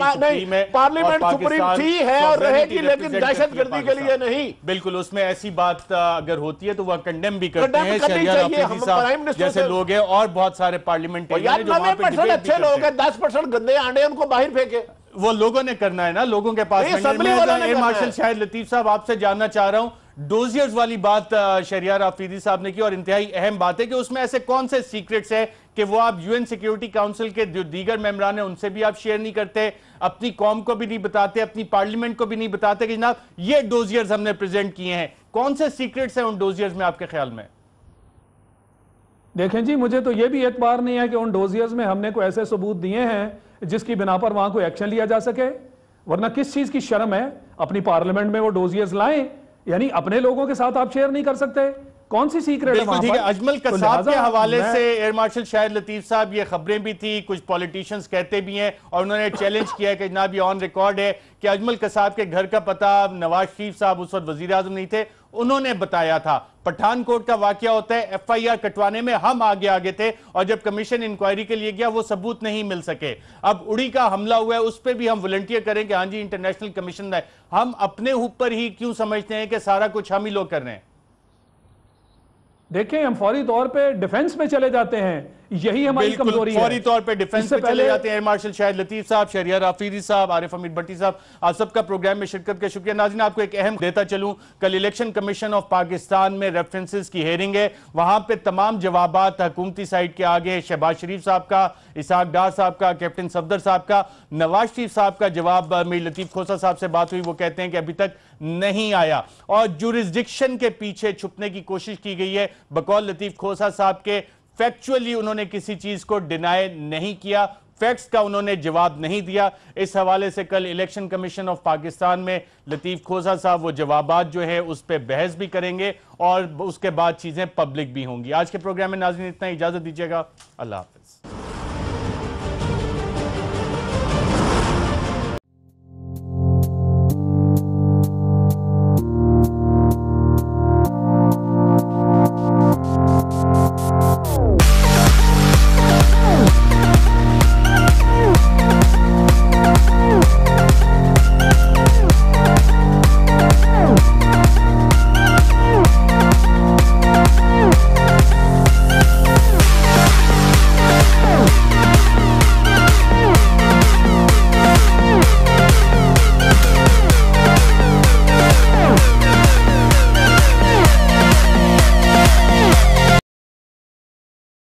पार्लियामेंट सुप्रीम थी है और रहेगी, लेकिन दहशतगर्दी के लिए नहीं। बिल्कुल, उसमें ऐसी बात अगर होती है तो वह कंडेम भी करते हैं शहरियार आफरीदी साहब जैसे लोग हैं, और बहुत सारे पार्लियामेंटेरियन जो वहां पे डिबेट अच्छे लोग हैं, 10% गंदे आंडे उनको बाहर फेंके। वो लोगों ने करना है ना, लोगों के पास। एयर मार्शल शाहिद लतीफ साहब आपसे जानना चाह रहा हूं, डोजियर्स वाली बात शहरियार आफरीदी साहब ने की, और इंतहाई अहम बात है कि उसमें ऐसे कौन से सीक्रेट्स है कि वो आप यूएन सिक्योरिटी काउंसिल के जो दीगर मेंबरान हैं उनसे भी आप शेयर नहीं करते, अपनी कौम को भी नहीं बताते, अपनी पार्लियामेंट को भी नहीं बताते कि जनाब ये डोजियर्स हमने प्रेजेंट किए हैं। कौन से सीक्रेट्स हैं उन डोजियर्स में आपके ख्याल में? देखें जी, मुझे तो यह भी एतबार नहीं है कि उन डोजियर्स में हमने कोई ऐसे सबूत दिए हैं जिसकी बिना पर वहां कोई एक्शन लिया जा सके। वरना किस चीज की शर्म है अपनी पार्लियामेंट में वो डोजियर्स लाएं? यानी अपने लोगों के साथ आप शेयर नहीं कर सकते? कौन सी सीक्रेट है वहां पर? अजमल कसाब के हवाले से एयर मार्शल शाहिद लतीफ साहब, ये खबरें भी थी, कुछ पॉलिटिशियंस कहते भी हैं, और उन्होंने चैलेंज किया है कि जनाब ये ऑन रिकॉर्ड है कि अजमल कसाब के घर का पता नवाज शरीफ साहब उस वक्त वजीर आजम नहीं थे, उन्होंने बताया था। पठानकोट का वाकया होता है, FIR कटवाने में हम आगे थे, और जब कमीशन इंक्वायरी के लिए गया वो सबूत नहीं मिल सके। अब उड़ी का हमला हुआ है, उस पर भी हम वॉलंटियर करें कि हाँ जी इंटरनेशनल कमीशन है। हम अपने ऊपर ही क्यों समझते हैं कि सारा कुछ हम ही लोग कर रहे हैं? देखें, हम फौरी तौर पे डिफेंस में चले जाते हैं, यही हमारी कमजोरी है। फौरी तौर पे डिफेंस में चले जाते हैं। एयर मार्शल शाहिद लतीफ साहब, शहरियार आफरीदी साहब, आरिफ हमीद भट्टी साहब, आप सबका प्रोग्राम में शिरकत का शुक्रिया। नाज़रीन, आपको एक अहम देता चलूं, कल इलेक्शन कमीशन ऑफ पाकिस्तान में रेफरेंसेस की हेयरिंग है, वहां पे तमाम जवाबात हुकूमती साइड के आगे, शहबाज शरीफ साहब का, इसहाक डार साहब का, कैप्टन सफदर साहब का, नवाज शरीफ साहब का जवाब। मीर लतीफ खोसा साहब से बात हुई, वो कहते हैं कि अभी तक नहीं आया, और जुरिस्डिक्शन के पीछे छुपने की कोशिश की गई है। बकौल लतीफ खोसा साहब के फैक्चुअली उन्होंने किसी चीज को डिनाई नहीं किया, फैक्ट्स का उन्होंने जवाब नहीं दिया। इस हवाले से कल इलेक्शन कमीशन ऑफ पाकिस्तान में लतीफ खोसा साहब वो जवाबात जो है उस पर बहस भी करेंगे और उसके बाद चीजें पब्लिक भी होंगी। आज के प्रोग्राम में नाज़रीन इतना, इजाजत दीजिएगा। अल्लाह।